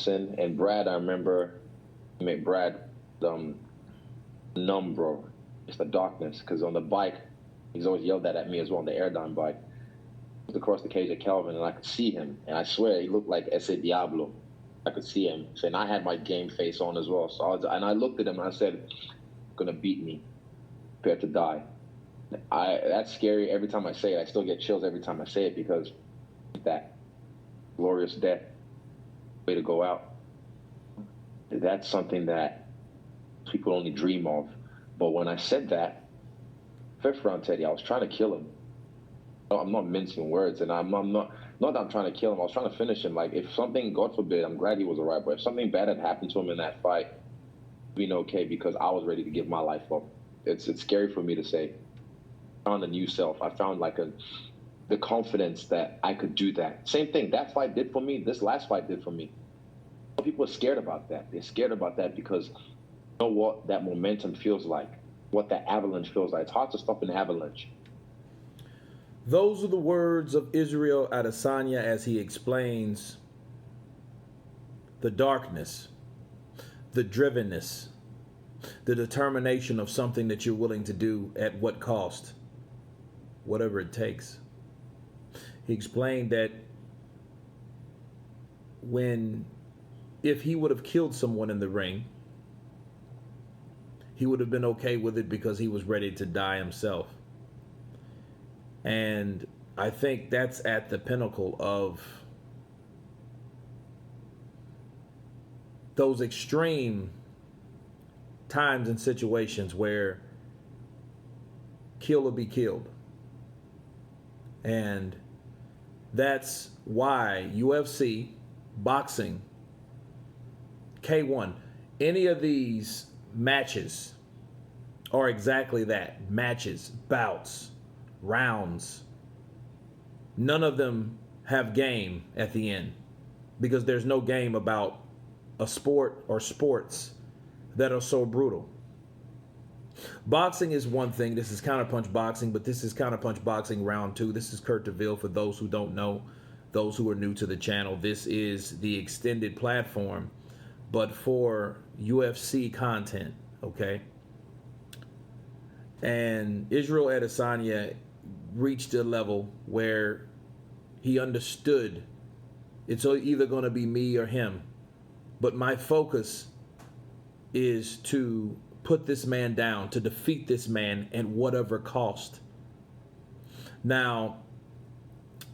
Anderson and Brad. I remember I met Brad numb, bro. It's the darkness. Because on the bike, he's always yelled that at me as well on the Airdyne bike. I was across the cage at Kelvin, and I could see him. And I swear, he looked like Ese Diablo. I could see him. And I had my game face on as well. And I looked at him and I said, "Gonna beat me. Prepare to die." That's scary. Every time I say it, I still get chills every time I say it because that glorious death, way to go out. That's something that people only dream of. But when I said that, fifth round Teddy, I was trying to kill him. I'm not mincing words, and I'm not that I'm trying to kill him. I was trying to finish him. Like, if something, God forbid, I'm glad he was alright, but if something bad had happened to him in that fight, it'd been okay because I was ready to give my life up. It's scary for me to say. I found a new self. I found the confidence that I could do that. Same thing that fight did for me. This last fight did for me. People are scared about that. They're scared about that because you know what that momentum feels like, what that avalanche feels like. It's hard to stop an avalanche. Those are the words of Israel Adesanya as he explains the darkness, the drivenness, the determination of something that you're willing to do at what cost, whatever it takes. He explained that if he would have killed someone in the ring, he would have been okay with it because he was ready to die himself. And I think that's at the pinnacle of those extreme times and situations where kill or be killed. And that's why UFC, boxing, K1, any of these matches are exactly that. Matches, bouts, rounds. None of them have game at the end because there's no game about a sport or sports that are so brutal. Boxing is one thing. This is Counterpunch Boxing, but this is Counterpunch Boxing Round 2. This is Kurt DeVille for those who don't know, those who are new to the channel. This is the extended platform, but for UFC content, okay? And Israel Adesanya reached a level where he understood it's either going to be me or him. But my focus is to put this man down, to defeat this man at whatever cost. Now,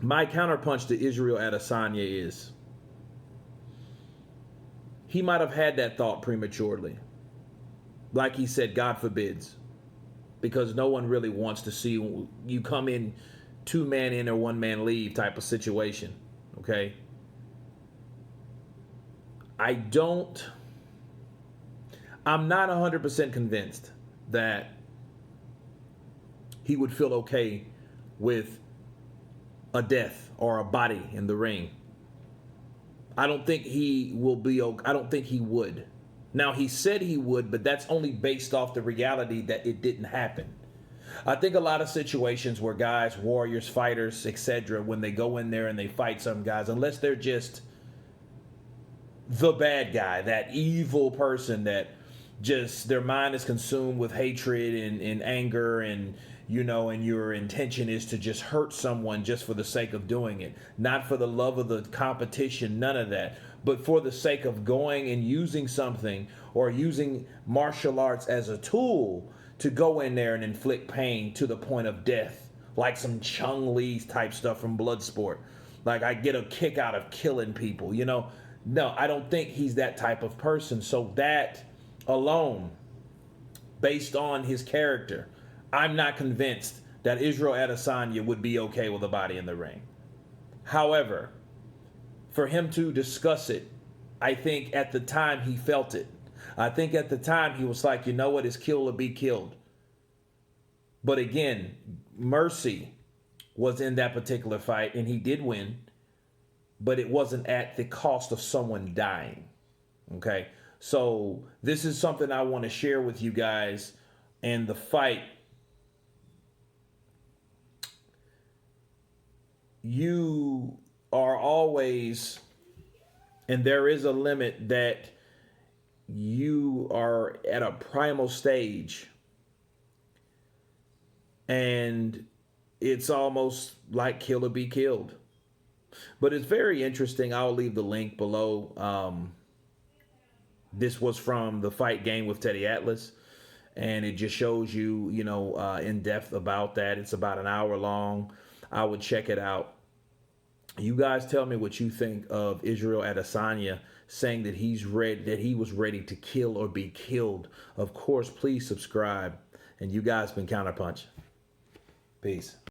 my counterpunch to Israel Adesanya is he might have had that thought prematurely. Like he said, God forbids. Because no one really wants to see you come in 2-man in or 1-man leave type of situation. Okay? I'm not 100% convinced that he would feel okay with a death or a body in the ring. I don't think he will be okay. I don't think he would. Now, he said he would, but that's only based off the reality that it didn't happen. I think a lot of situations where guys, warriors, fighters, etc., when they go in there and they fight some guys, unless they're just the bad guy, that evil person that just their mind is consumed with hatred and anger and your intention is to just hurt someone just for the sake of doing it, not for the love of the competition, none of that, but for the sake of going and using something or using martial arts as a tool to go in there and inflict pain to the point of death, like some Chung Lee type stuff from Bloodsport. Like, I get a kick out of killing people, No, I don't think he's that type of person. So that alone, based on his character, I'm not convinced that Israel Adesanya would be okay with a body in the ring. However, for him to discuss it, I think at the time he felt it. I think at the time he was like, you know what, it's kill or be killed. But again, mercy was in that particular fight, and he did win, but it wasn't at the cost of someone dying. Okay? So this is something I want to share with you guys. And the fight, you are always And there is a limit that you are at a primal stage and it's almost like kill or be killed. But it's very interesting. I'll leave the link below. This was from the Fight Game with Teddy Atlas, and it just shows you, in depth about that. It's about an hour long. I would check it out. You guys tell me what you think of Israel Adesanya saying that he was ready to kill or be killed. Of course, please subscribe. And you guys been Counterpunch. Peace.